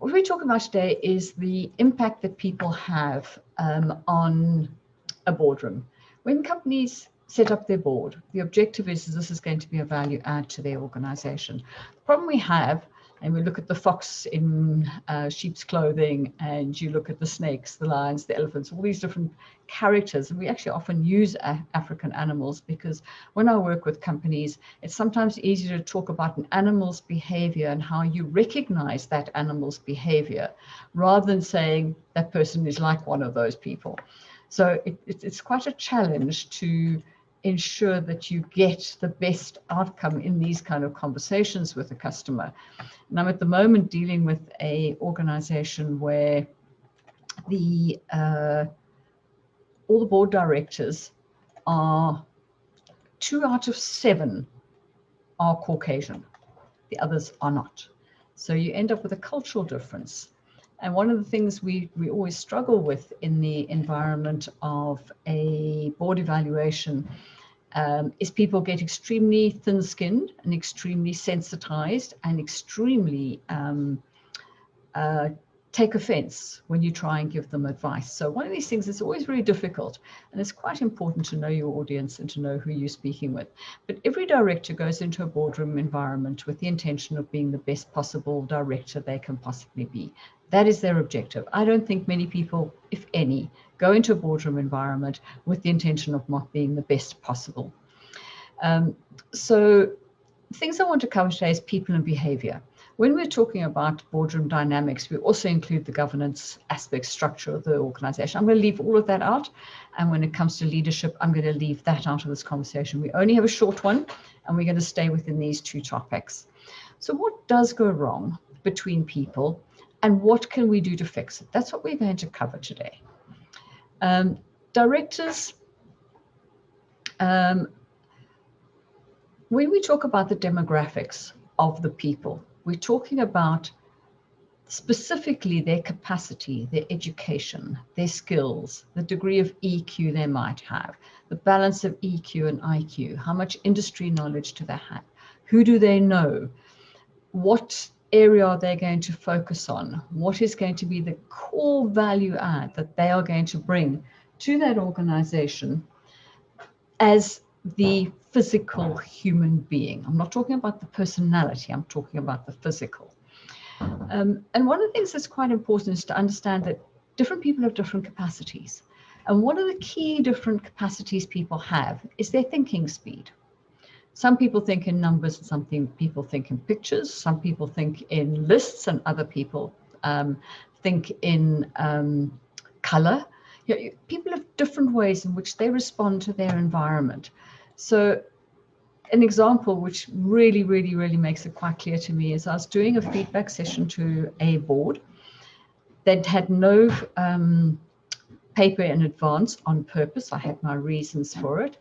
What we're talking about today is the impact that people have on a boardroom. When companies set up their board, the objective is this is going to be a value add to their organization. The problem we have, and we look at the fox in sheep's clothing, and you look at the snakes, the lions, the elephants, all these different characters, and we actually often use African animals because when I work with companies, it's sometimes easier to talk about an animal's behavior and how you recognize that animal's behavior rather than saying that person is like one of those people. So it's quite a challenge to ensure that you get the best outcome in these kind of conversations with a customer. And I'm at the moment dealing with an organization where all the board directors are 2 out of 7 are Caucasian. The others are not. So you end up with a cultural difference. And one of the things we always struggle with in the environment of a board evaluation is people get extremely thin-skinned and extremely sensitized and extremely take offense when you try and give them advice. So one of these things is always very difficult, and it's quite important to know your audience and to know who you're speaking with. But every director goes into a boardroom environment with the intention of being the best possible director they can possibly be. That is their objective. I don't think many people, if any, go into a boardroom environment with the intention of not being the best possible. So things I want to cover today is people and behavior. When we're talking about boardroom dynamics, we also include the governance aspect structure of the organization. I'm going to leave all of that out. And when it comes to leadership, I'm going to leave that out of this conversation. We only have a short one, and we're going to stay within these 2 topics. So what does go wrong between people, and what can we do to fix it? That's what we're going to cover today. Directors, when we talk about the demographics of the people, we're talking about specifically their capacity, their education, their skills, the degree of EQ they might have, the balance of EQ and IQ, how much industry knowledge do they have, who do they know, what area are they going to focus on, what is going to be the core value add that they are going to bring to that organization as the physical human being. I'm not talking about the personality, I'm talking about the physical. And one of the things that's quite important is to understand that different people have different capacities. And one of the key different capacities people have is their thinking speed. Some people think in numbers, and some people think in pictures, some people think in lists, and other people think in color. You know, people have different ways in which they respond to their environment. So an example which really makes it quite clear to me is I was doing a feedback session to a board that had no paper in advance on purpose. I had my reasons for it.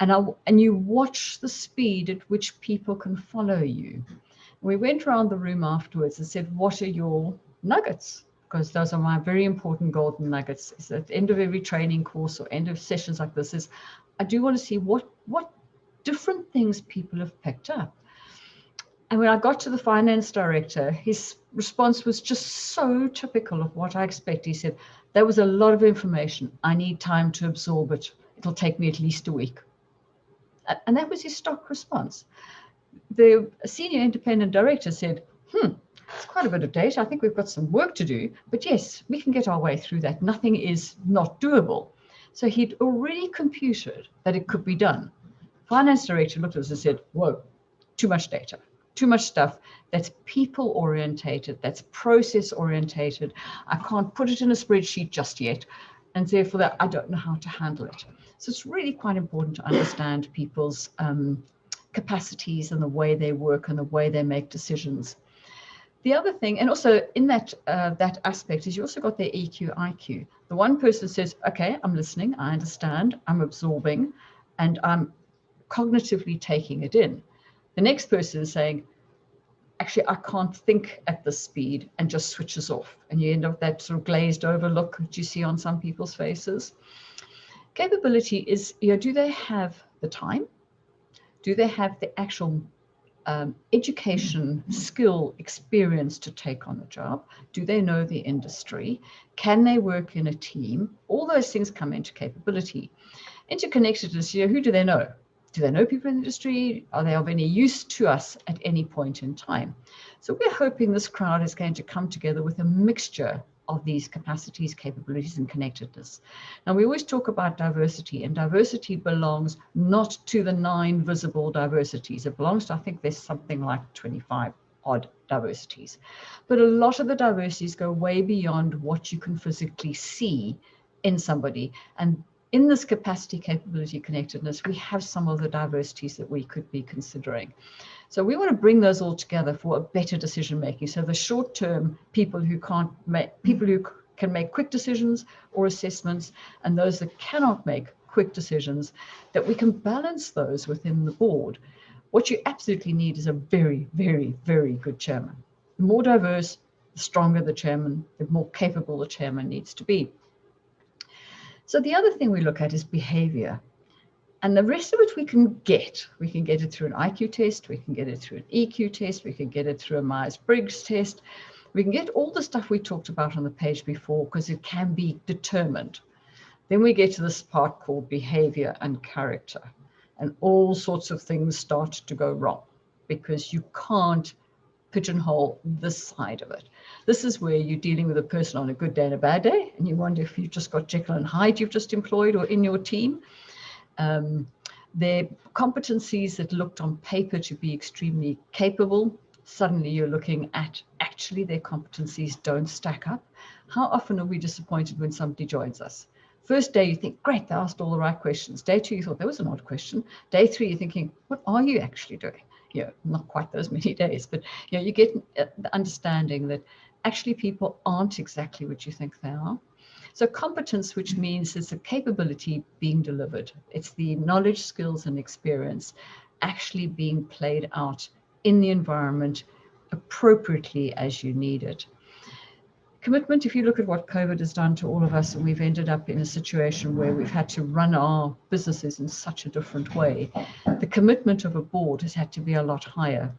And you watch the speed at which people can follow you. We went around the room afterwards and said, what are your nuggets? Because those are my very important golden nuggets. Is at the end of every training course or end of sessions like this is, I do want to see what different things people have picked up. And when I got to the finance director, his response was just so typical of what I expect. He said, there was a lot of information. I need time to absorb it. It'll take me at least a week. And that was his stock response. The senior independent director said, it's quite a bit of data. I think we've got some work to do, but yes, we can get our way through that. Nothing is not doable. So he'd already computed that it could be done. Finance director looked at us and said, whoa, too much data, too much stuff. That's people orientated, that's process orientated. I can't put it in a spreadsheet just yet. And therefore that I don't know how to handle it. So it's really quite important to understand people's capacities and the way they work and the way they make decisions. The other thing, and also in that aspect, is you also got their EQ, IQ. The one person says, okay, I'm listening, I understand, I'm absorbing, and I'm cognitively taking it in. The next person is saying, actually, I can't think at this speed, and just switches off. And you end up with that sort of glazed over look that you see on some people's faces. Capability is, do they have the time? Do they have the actual education, skill, experience to take on the job? Do they know the industry? Can they work in a team? All those things come into capability. Interconnectedness, who do they know? Do they know people in the industry? Are they of any use to us at any point in time? So we're hoping this crowd is going to come together with a mixture of these capacities, capabilities, and connectedness. Now, we always talk about diversity, and diversity belongs not to the 9 visible diversities. It belongs to, I think there's something like 25 odd diversities. But a lot of the diversities go way beyond what you can physically see in somebody. And in this capacity, capability, connectedness, we have some of the diversities that we could be considering. So we want to bring those all together for a better decision making. So the short-term people who can make quick decisions or assessments, and those that cannot make quick decisions, that we can balance those within the board. What you absolutely need is a very, very, very good chairman. The more diverse, the stronger the chairman, the more capable the chairman needs to be. So the other thing we look at is behavior. And the rest of it we can get. We can get it through an IQ test. We can get it through an EQ test. We can get it through a Myers-Briggs test. We can get all the stuff we talked about on the page before because it can be determined. Then we get to this part called behavior and character. And all sorts of things start to go wrong because you can't pigeonhole this side of it. This is where you're dealing with a person on a good day and a bad day, and you wonder if you've just got Jekyll and Hyde you've just employed or in your team. Their competencies that looked on paper to be extremely capable, suddenly you're looking at actually their competencies don't stack up. How often are we disappointed when somebody joins us? First day you think, great, they asked all the right questions. Day 2 you thought that was an odd question. Day 3 you're thinking, what are you actually doing? Not quite those many days, but you get the understanding that actually people aren't exactly what you think they are. So competence, which means it's a capability being delivered. It's the knowledge, skills, and experience actually being played out in the environment appropriately as you need it. Commitment, if you look at what COVID has done to all of us, and we've ended up in a situation where we've had to run our businesses in such a different way, the commitment of a board has had to be a lot higher.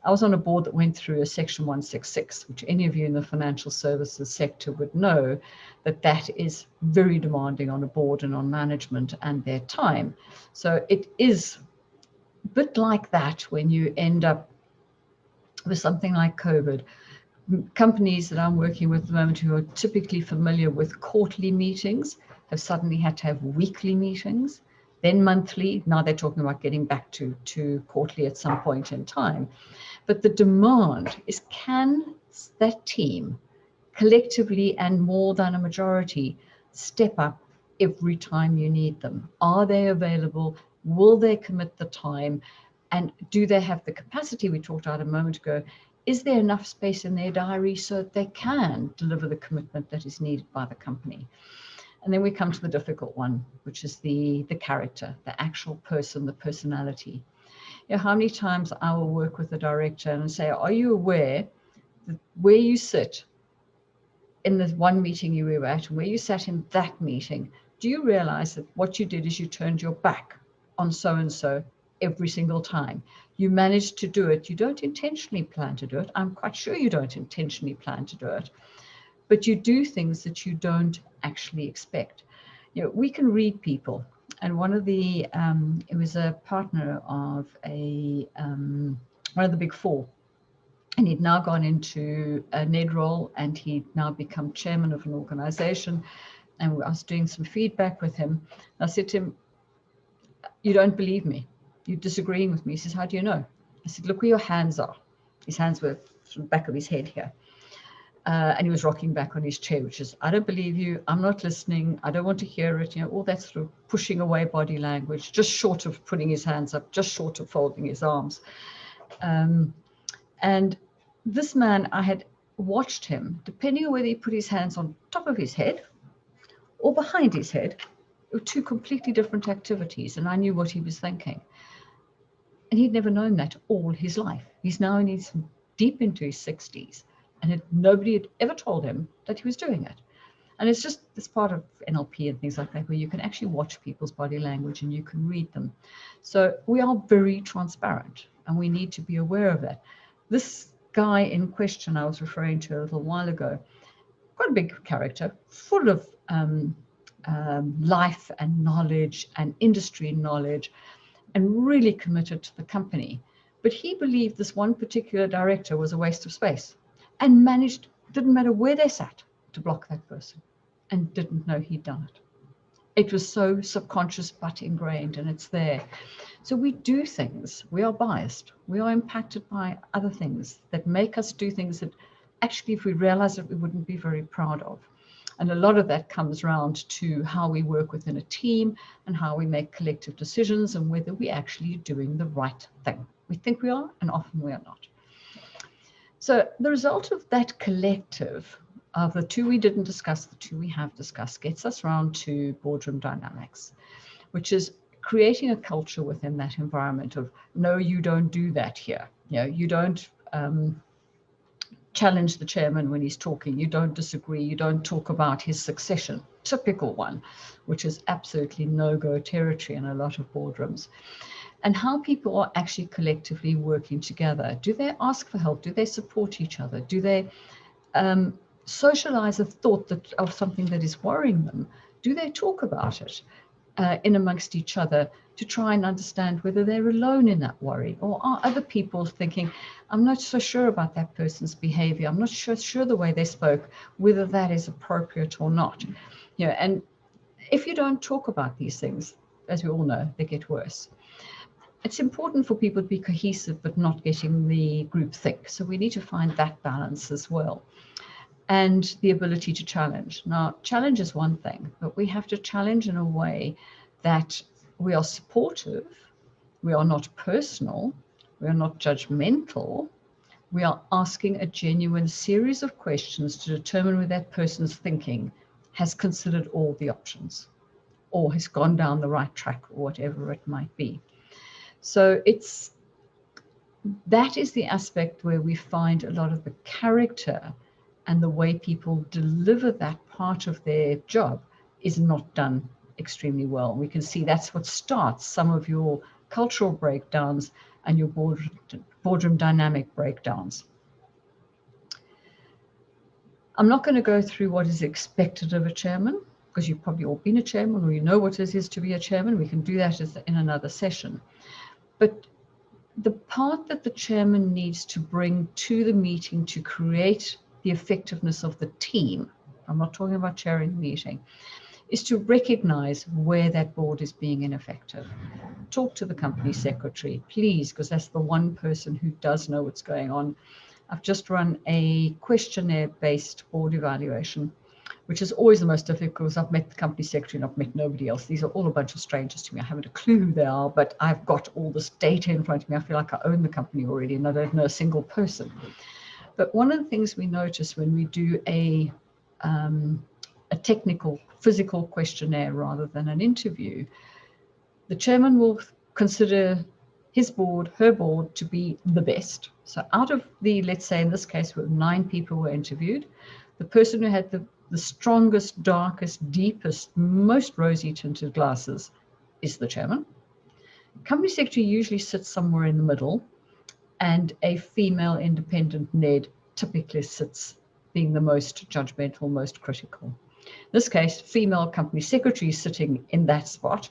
I was on a board that went through a Section 166, which any of you in the financial services sector would know that is very demanding on a board and on management and their time. So it is a bit like that when you end up with something like COVID. Companies that I'm working with at the moment who are typically familiar with quarterly meetings have suddenly had to have weekly meetings, then monthly. Now they're talking about getting back to quarterly at some point in time. But the demand is, can that team collectively and more than a majority step up every time you need them? Are they available? Will they commit the time? And do they have the capacity we talked about a moment ago? Is there enough space in their diary so that they can deliver the commitment that is needed by the company? And then we come to the difficult one, which is the character, the actual person, the personality. How many times I will work with a director and say, are you aware that where you sit in the one meeting you were at and where you sat in that meeting, do you realize that what you did is you turned your back on so-and-so every single time? You managed to do it. You don't intentionally plan to do it. I'm quite sure you don't intentionally plan to do it, but you do things that you don't actually expect. We can read people. And one of the, it was a partner of one of the big four, and he'd now gone into a NED role, and he'd now become chairman of an organization. And I was doing some feedback with him. I said to him, you don't believe me. You're disagreeing with me. He says, how do you know? I said, look where your hands are. His hands were from the back of his head here. And he was rocking back on his chair, which is, I don't believe you, I'm not listening, I don't want to hear it, all that sort of pushing away body language, just short of putting his hands up, just short of folding his arms. And this man, I had watched him, depending on whether he put his hands on top of his head or behind his head, were 2 completely different activities, and I knew what he was thinking. And he'd never known that all his life. He's now deep into his 60s. And nobody had ever told him that he was doing it. And it's part of NLP and things like that, where you can actually watch people's body language and you can read them. So we are very transparent, and we need to be aware of that. This guy in question I was referring to a little while ago, quite a big character, full of life and knowledge and industry knowledge, and really committed to the company. But he believed this one particular director was a waste of space, and managed, didn't matter where they sat, to block that person, and didn't know he'd done it. It was so subconscious but ingrained, and it's there. So we do things, we are biased, we are impacted by other things that make us do things that actually, if we realize it, we wouldn't be very proud of. And a lot of that comes around to how we work within a team and how we make collective decisions, and whether we're actually doing the right thing. We think we are, and often we are not. So the result of that collective, of the two we didn't discuss, the two we have discussed, gets us around to boardroom dynamics, which is creating a culture within that environment of, no, you don't do that here. You don't challenge the chairman when he's talking. You don't disagree. You don't talk about his succession. Typical one, which is absolutely no-go territory in a lot of boardrooms. And how people are actually collectively working together. Do they ask for help? Do they support each other? Do they socialize a thought of something that is worrying them? Do they talk about it in amongst each other to try and understand whether they're alone in that worry, or are other people thinking, I'm not so sure about that person's behavior, I'm not sure the way they spoke, whether that is appropriate or not. And if you don't talk about these things, as we all know, they get worse. It's important for people to be cohesive but not getting the group think. So we need to find that balance as well. And the ability to challenge. Now, challenge is one thing, but we have to challenge in a way that we are supportive, we are not personal, we are not judgmental, we are asking a genuine series of questions to determine whether that person's thinking has considered all the options, or has gone down the right track, or whatever it might be. So that is the aspect where we find a lot of the character and the way people deliver that part of their job is not done extremely well. We can see that's what starts some of your cultural breakdowns and your boardroom dynamic breakdowns. I'm not going to go through what is expected of a chairman, because you've probably all been a chairman, or you know what it is to be a chairman. We can do that in another session. But the part that the chairman needs to bring to the meeting to create the effectiveness of the team, I'm not talking about chairing the meeting, is to recognize where that board is being ineffective. Talk to the company secretary, please, because that's the one person who does know what's going on. I've just run a questionnaire-based board evaluation, which is always the most difficult, because I've met the company secretary and I've met nobody else. These are all a bunch of strangers to me. I haven't a clue who they are, but I've got all this data in front of me. I feel like I own the company already, and I don't know a single person. But one of the things we notice when we do a technical, physical questionnaire rather than an interview, the chairman will consider his board, her board, to be the best. So out of the, let's say in this case, 9 people were interviewed, the person who had the strongest, darkest, deepest, most rosy tinted glasses is the chairman. Company secretary usually sits somewhere in the middle, and a female independent NED typically sits being the most judgmental, most critical. In this case, female company secretary is sitting in that spot,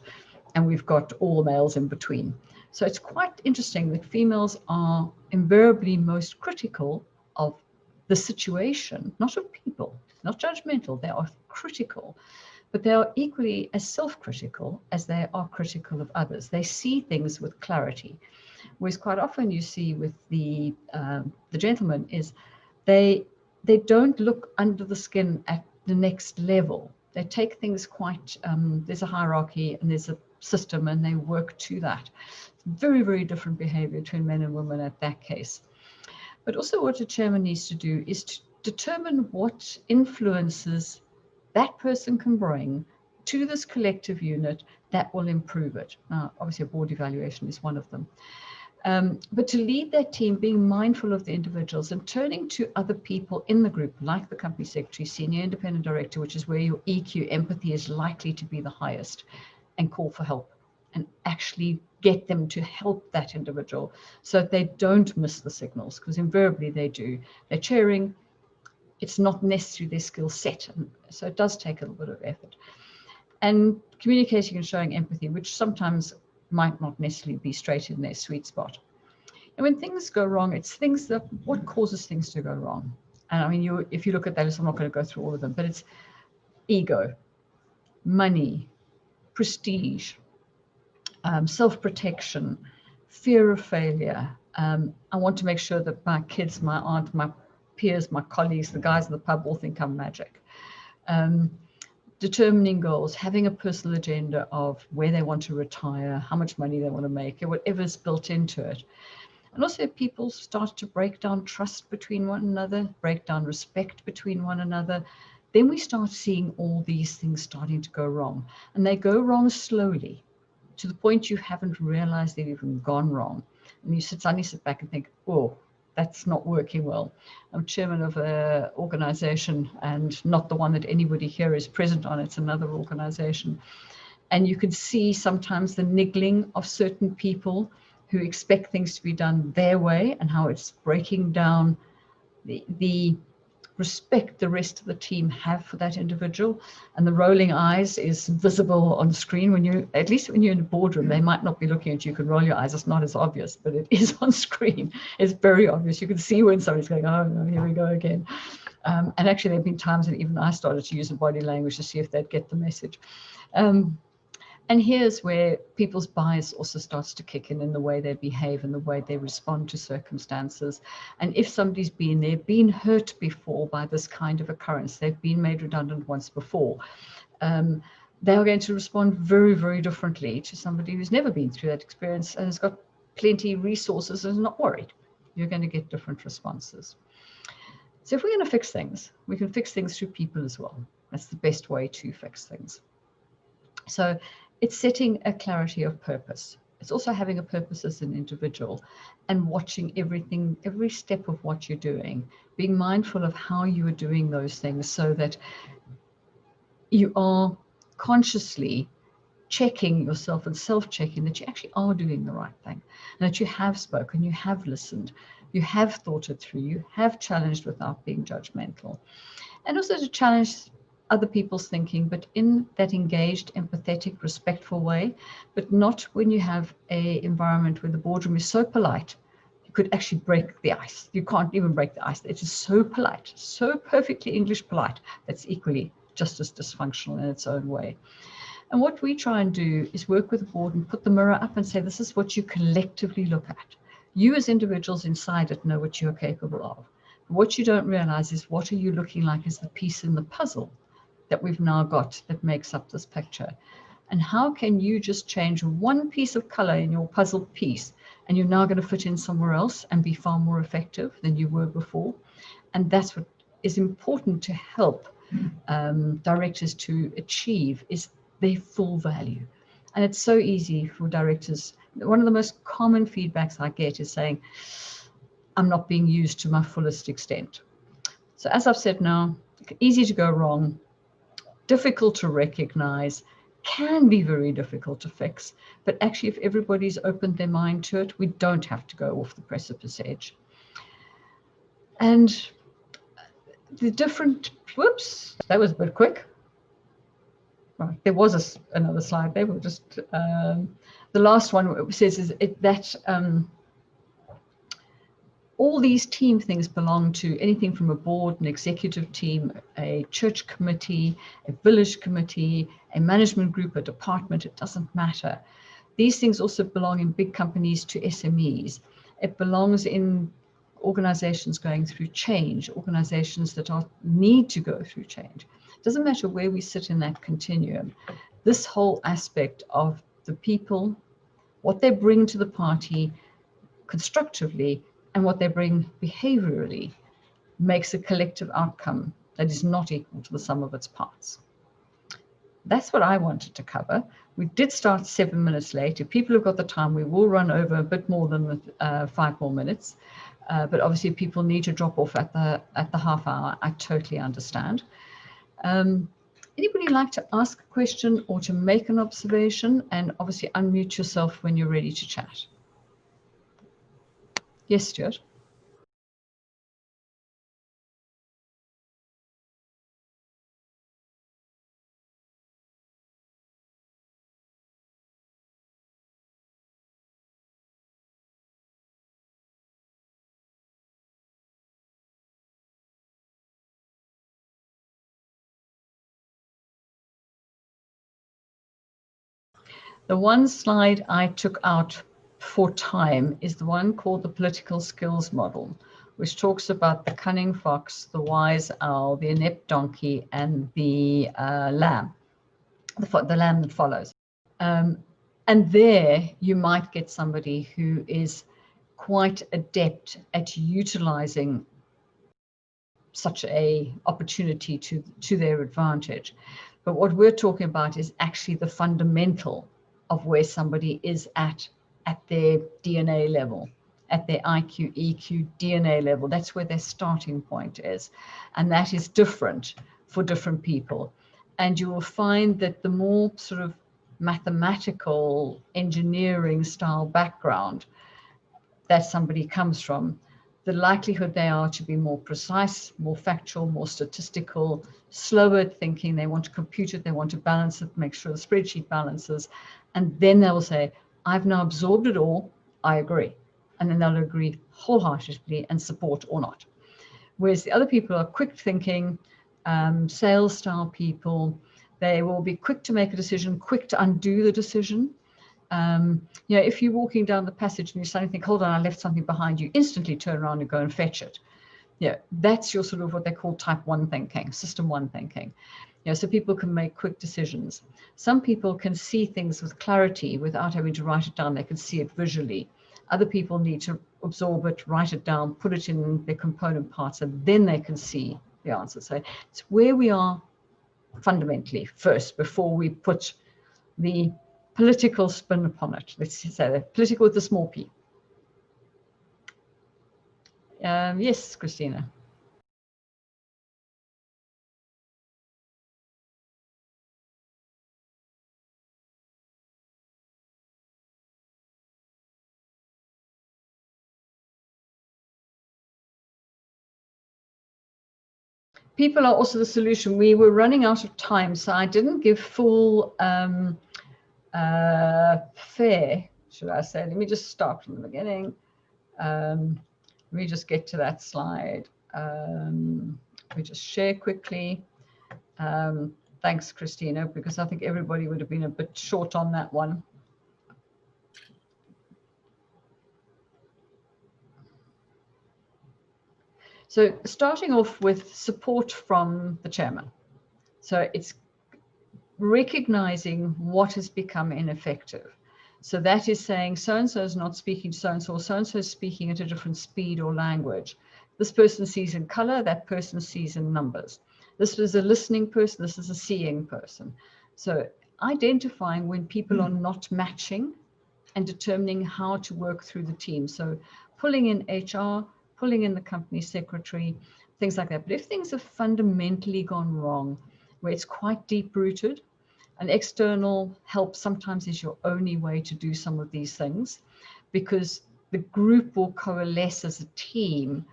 and we've got all the males in between. So it's quite interesting that females are invariably most critical of the situation, not of people, not judgmental. They are critical, but they are equally as self-critical as they are critical of others. They see things with clarity. Whereas quite often you see with the gentlemen is they don't look under the skin at the next level. They take things quite, there's a hierarchy and there's a system, and they work to that. Very, very different behavior between men and women at that case. But also what a chairman needs to do is to determine what influences that person can bring to this collective unit that will improve it. Now, obviously a board evaluation is one of them. But to lead that team, being mindful of the individuals and turning to other people in the group, like the company secretary, senior independent director, which is where your EQ, empathy, is likely to be the highest, and call for help and actually get them to help that individual so that they don't miss the signals, because invariably they do. They're chairing. It's not necessarily their skill set. And so it does take a little bit of effort. And communicating and showing empathy, which sometimes might not necessarily be straight in their sweet spot. And when things go wrong, it's things that, what causes things to go wrong? And I mean, if you look at that, I'm not going to go through all of them, but it's ego, money, prestige, self-protection, fear of failure. I want to make sure that my kids, my aunt, my peers, my colleagues, the guys in the pub all think I'm magic. Determining goals, having a personal agenda of where they want to retire, how much money they want to make, or whatever's built into it. And also people start to break down trust between one another, break down respect between one another. Then we start seeing all these things starting to go wrong. And they go wrong slowly to the point you haven't realized they've even gone wrong. And you suddenly sit back and think, oh, that's not working well. I'm chairman of an organization, and not the one that anybody here is present on. It's another organization. And you can see sometimes the niggling of certain people who expect things to be done their way, and how it's breaking down the respect the rest of the team have for that individual. And the rolling eyes is visible on screen. When you, at least when you're in a boardroom, they might not be looking at you. You can roll your eyes. It's not as obvious, but it is on screen. It's very obvious. You can see when somebody's going, oh, no, here we go again. And actually, there have been times that even I started to use the body language to see if they'd get the message. And here's where people's bias also starts to kick in the way they behave and the way they respond to circumstances. And if somebody's been hurt before by this kind of occurrence, they've been made redundant once before, they are going to respond very, very differently to somebody who's never been through that experience and has got plenty of resources and is not worried. You're going to get different responses. So if we're going to fix things, we can fix things through people as well. That's the best way to fix things. So it's setting a clarity of purpose. It's also having a purpose as an individual and watching everything, every step of what you're doing, being mindful of how you are doing those things so that you are consciously checking yourself and self-checking that you actually are doing the right thing, and that you have spoken, you have listened, you have thought it through, you have challenged without being judgmental. And also to challenge other people's thinking, but in that engaged, empathetic, respectful way, but not when you have an environment where the boardroom is so polite, you could actually break the ice. You can't even break the ice. It is so polite, so perfectly English polite, that's equally just as dysfunctional in its own way. And what we try and do is work with the board and put the mirror up and say, this is what you collectively look at. You as individuals inside it know what you're capable of. What you don't realize is, what are you looking like as the piece in the puzzle that we've now got that makes up this picture? And how can you just change one piece of color in your puzzle piece, and you're now going to fit in somewhere else and be far more effective than you were before? And that's what is important to help directors to achieve, is their full value. And it's so easy for directors. One of the most common feedbacks I get is saying, I'm not being used to my fullest extent. So as I've said now, easy to go wrong, difficult to recognize, can be very difficult to fix. But actually, if everybody's opened their mind to it, we don't have to go off the precipice edge. And the different, whoops, that was a bit quick. Right, there was another slide there. We'll just, the last one says is that all these team things belong to anything from a board, an executive team, a church committee, a village committee, a management group, a department, it doesn't matter. These things also belong in big companies to SMEs. It belongs in organizations going through change, organizations that need to go through change. It doesn't matter where we sit in that continuum. This whole aspect of the people, what they bring to the party constructively, and what they bring behaviorally, makes a collective outcome that is not equal to the sum of its parts. That's what I wanted to cover. We did start 7 minutes late. If people have got the time, we will run over a bit more than 5 more minutes. But obviously, people need to drop off at the half hour. I totally understand. Anybody like to ask a question or to make an observation? And obviously, unmute yourself when you're ready to chat. Yes, Stuart. The one slide I took out for time is the one called the political skills model, which talks about the cunning fox, the wise owl, the inept donkey, and the lamb, the lamb that follows. And there you might get somebody who is quite adept at utilizing such a opportunity to their advantage. But what we're talking about is actually the fundamental of where somebody is at their DNA level, at their IQ, EQ, DNA level. That's where their starting point is. And that is different for different people. And you will find that the more sort of mathematical engineering style background that somebody comes from, the likelihood they are to be more precise, more factual, more statistical, slower at thinking. They want to compute it, they want to balance it, make sure the spreadsheet balances. And then they'll say, I've now absorbed it all, I agree. And then they'll agree wholeheartedly and support or not. Whereas the other people are quick thinking, sales style people. They will be quick to make a decision, quick to undo the decision. If you're walking down the passage and you suddenly think, hold on, I left something behind, you instantly turn around and go and fetch it. That's your sort of what they call type 1 thinking, system 1 thinking. So people can make quick decisions. Some people can see things with clarity without having to write it down. They can see it visually. Other people need to absorb it, write it down, put it in their component parts, and then they can see the answer. So it's where we are fundamentally first, before we put the political spin upon it. Let's say that, political with a small p. Yes, Christina. People are also the solution. We were running out of time, so I didn't give full fair, should I say. Let me just start from the beginning. Let me just get to that slide. We just share quickly. Thanks, Christina, because I think everybody would have been a bit short on that one. So starting off with support from the chairman. So it's recognizing what has become ineffective. So that is saying so-and-so is not speaking to so-and-so, or so-and-so is speaking at a different speed or language. This person sees in color, that person sees in numbers. This is a listening person, this is a seeing person. So identifying when people are not matching and determining how to work through the team. So pulling in HR, pulling in the company secretary, things like that. But if things have fundamentally gone wrong, where it's quite deep-rooted, an external help sometimes is your only way to do some of these things, because the group will coalesce as a team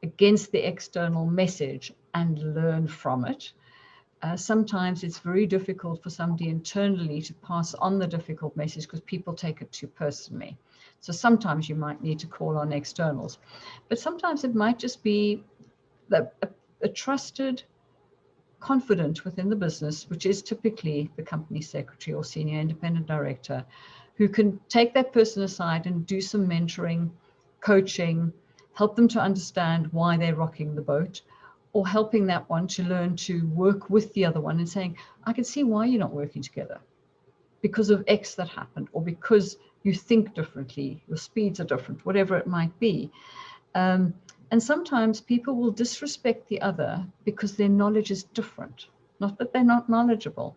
against the external message and learn from it. Sometimes it's very difficult for somebody internally to pass on the difficult message because people take it too personally. So sometimes you might need to call on externals, but sometimes it might just be a trusted confident within the business, which is typically the company secretary or senior independent director, who can take that person aside and do some mentoring, coaching, help them to understand why they're rocking the boat, or helping that one to learn to work with the other one and saying, I can see why you're not working together because of X that happened, or because you think differently, your speeds are different, whatever it might be. And sometimes people will disrespect the other because their knowledge is different, not that they're not knowledgeable.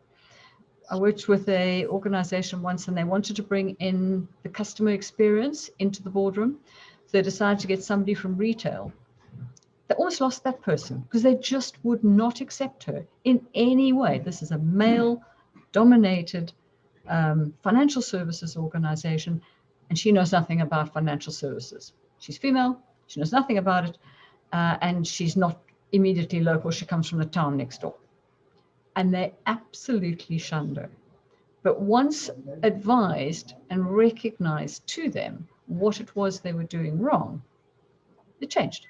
I worked with a organization once, and they wanted to bring in the customer experience into the boardroom. So they decided to get somebody from retail. They almost lost that person because they just would not accept her in any way. This is a male-dominated financial services organization, and she knows nothing about financial services. She's female, she knows nothing about it, and she's not immediately local. She comes from the town next door. And they absolutely shunned her. But once advised and recognized to them what it was they were doing wrong, it changed.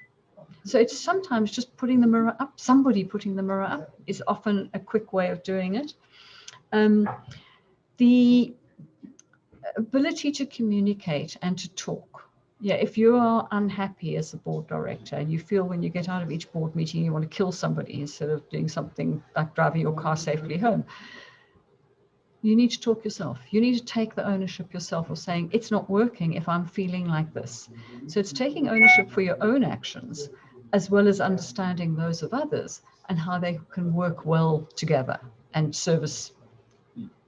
So it's sometimes just putting the mirror up. Somebody putting the mirror up is often a quick way of doing it. The ability to communicate and to talk. Yeah, if you are unhappy as a board director and you feel when you get out of each board meeting you want to kill somebody instead of doing something like driving your car safely home, you need to talk yourself. You need to take the ownership yourself of saying, it's not working if I'm feeling like this. So it's taking ownership for your own actions, as well as understanding those of others and how they can work well together and service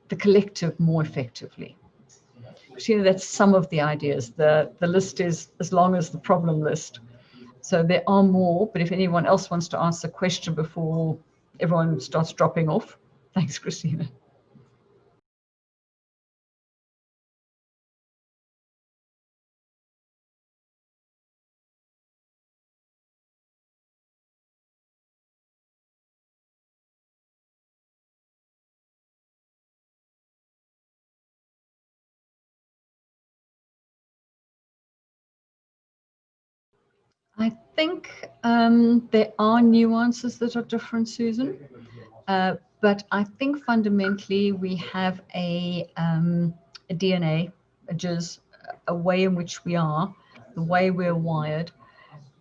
the collective more effectively. Because, that's some of the ideas. The list is as long as the problem list. So there are more, but if anyone else wants to ask a question before everyone starts dropping off. Thanks, Christina. I think there are nuances that are different, Susan. But I think fundamentally we have a DNA, a jizz, a way in which we are, the way we're wired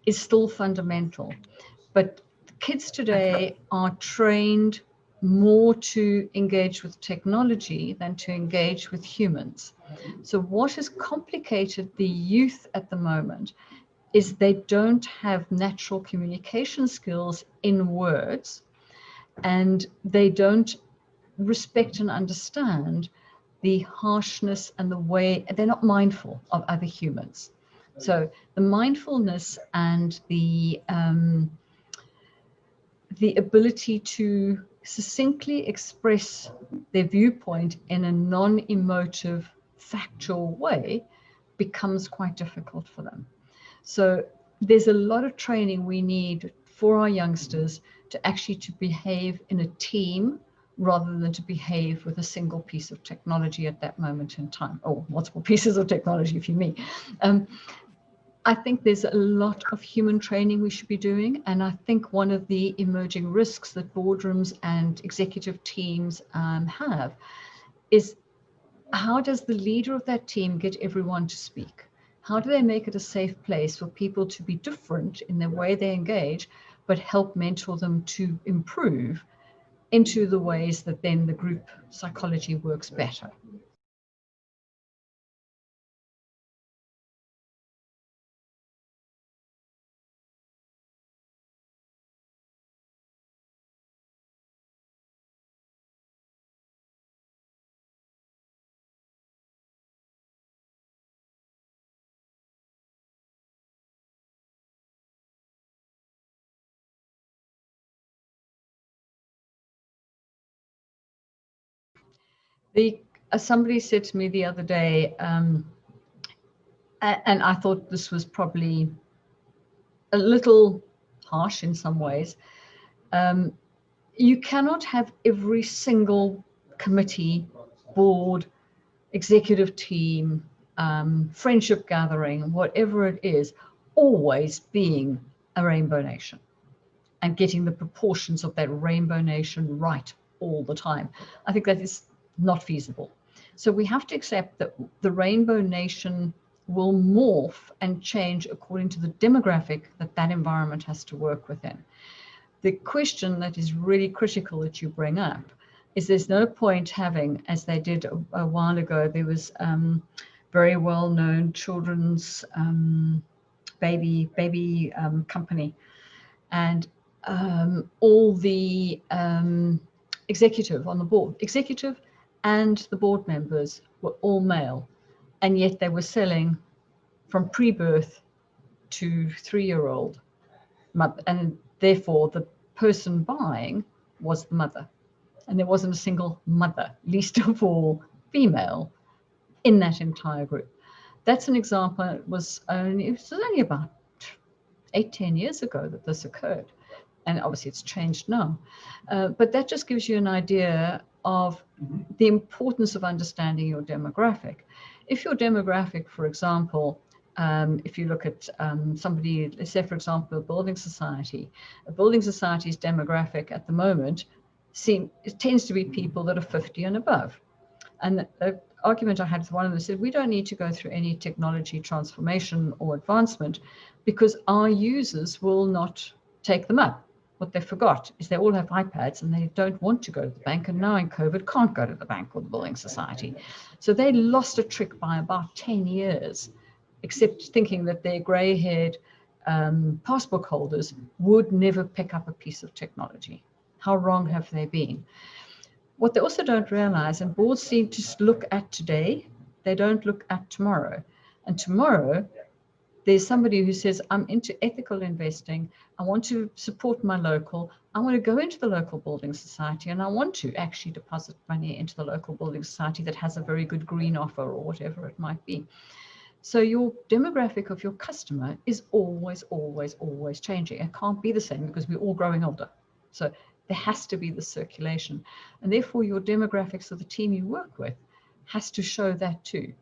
is still fundamental. But kids today are trained more to engage with technology than to engage with humans. So what has complicated the youth at the moment is they don't have natural communication skills in words, and they don't respect and understand the harshness and the way they're not mindful of other humans. So the mindfulness and the ability to succinctly express their viewpoint in a non-emotive, factual way becomes quite difficult for them. So there's a lot of training we need for our youngsters to actually to behave in a team rather than to behave with a single piece of technology at that moment in time, or multiple pieces of technology if you mean. I think there's a lot of human training we should be doing. And I think one of the emerging risks that boardrooms and executive teams have is, how does the leader of that team get everyone to speak? How do they make it a safe place for people to be different in the way they engage, but help mentor them to improve into the ways that then the group psychology works better? Somebody said to me the other day, and I thought this was probably a little harsh in some ways. You cannot have every single committee, board, executive team, friendship gathering, whatever it is, always being a rainbow nation and getting the proportions of that rainbow nation right all the time. I think that is not feasible. So we have to accept that the rainbow nation will morph and change according to the demographic that that environment has to work within. The question that is really critical that you bring up is, there's no point having, as they did a while ago, there was very well-known children's baby company, and all the executive on the board, executive and the board members were all male, and yet they were selling from pre-birth to 3-year-old, and therefore the person buying was the mother, and there wasn't a single mother, least of all female, in that entire group. That's an example. It was only about 8-10 years ago that this occurred, and obviously it's changed now, but that just gives you an idea of the importance of understanding your demographic. If your demographic, for example, if you look at somebody, let's say, for example, a building society's demographic at the moment it tends to be people that are 50 and above. And the argument I had with one of them said, we don't need to go through any technology transformation or advancement because our users will not take them up. What they forgot is they all have iPads and they don't want to go to the bank, and now in COVID can't go to the bank or the building society. So they lost a trick by about 10 years, except thinking that their grey-haired passbook holders would never pick up a piece of technology. How wrong have they been? What they also don't realize, and boards seem to look at today, they don't look at tomorrow. And tomorrow, there's somebody who says, I'm into ethical investing, I want to support my local, I want to go into the local building society, and I want to actually deposit money into the local building society that has a very good green offer or whatever it might be. So your demographic of your customer is always, always, always changing. It can't be the same because we're all growing older. So there has to be the circulation. And therefore your demographics of the team you work with has to show that too.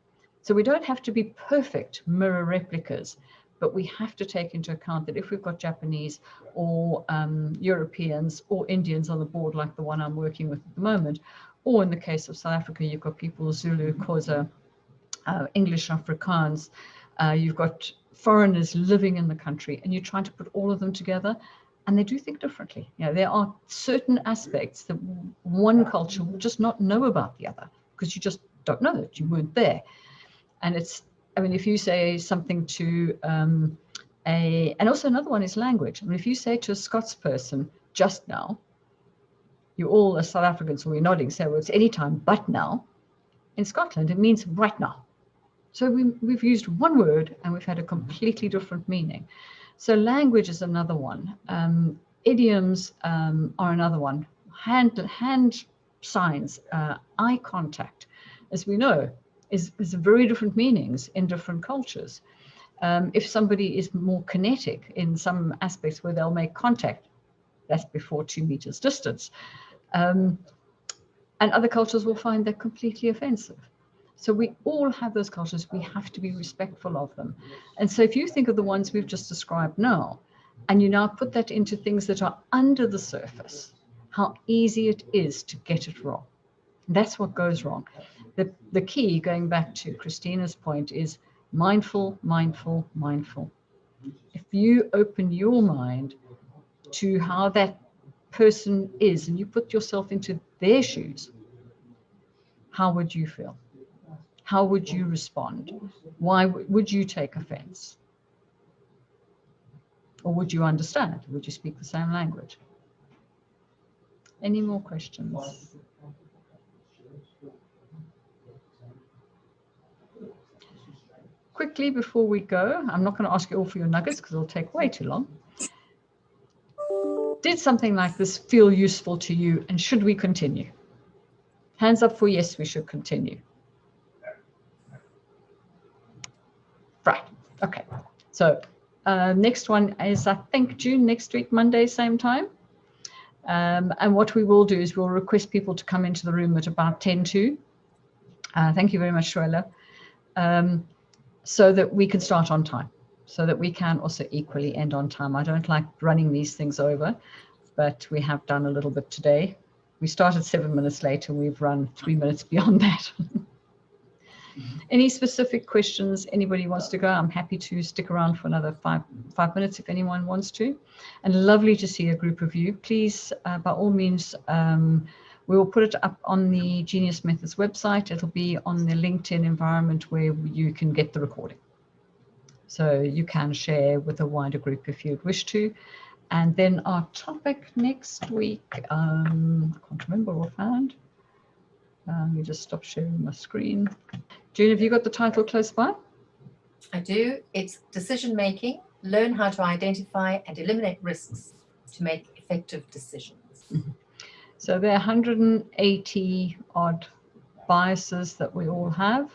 So we don't have to be perfect mirror replicas, but we have to take into account that if we've got Japanese or Europeans or Indians on the board, like the one I'm working with at the moment, or in the case of South Africa, you've got people Zulu, Xhosa, English, Afrikaans, you've got foreigners living in the country, and you're trying to put all of them together, and they do think differently. You know, there are certain aspects that one culture will just not know about the other because you just don't know it, you weren't there. And it's, I mean, if you say something to and also another one is language. I mean, if you say to a Scots person just now, you all as South Africans will be nodding, say, well, it's any time but now. In Scotland, it means right now. So we've used one word and we've had a completely different meaning. So language is another one. Idioms are another one. Hand signs, eye contact, as we know, is very different meanings in different cultures. If somebody is more kinetic in some aspects where they'll make contact, that's before 2 meters distance. And other cultures will find that completely offensive. So we all have those cultures. We have to be respectful of them. And so if you think of the ones we've just described now, and you now put that into things that are under the surface, how easy it is to get it wrong. That's what goes wrong. The key, going back to Christina's point, is mindful, mindful, mindful. If you open your mind to how that person is and you put yourself into their shoes, how would you feel? How would you respond? Why would you take offense? Or would you understand? Would you speak the same language? Any more questions? Quickly before we go, I'm not going to ask you all for your nuggets because it'll take way too long. Did something like this feel useful to you, and should we continue? Hands up for yes, we should continue. Right, okay. So next one is, I think, June, next week, Monday, same time. And what we will do is we'll request people to come into the room at about 10 to. Thank you very much, Shoela. So that we can start on time, so that we can also equally end on time. I don't like running these things over, but we have done a little bit today. We started 7 minutes late and we've run 3 minutes beyond that. Any specific questions anybody wants to go? I'm happy to stick around for another five minutes if anyone wants to. And lovely to see a group of you. Please, by all means, we will put it up on the Genius Methods website. It'll be on the LinkedIn environment where you can get the recording. So you can share with a wider group if you'd wish to. And then our topic next week, I can't remember offhand. Let me just stop sharing my screen. June, have you got the title close by? I do. It's Decision Making. Learn how to identify and eliminate risks to make effective decisions. Mm-hmm. So there are 180 odd biases that we all have.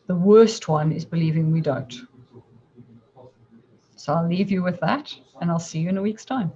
The worst one is believing we don't. So I'll leave you with that, and I'll see you in a week's time.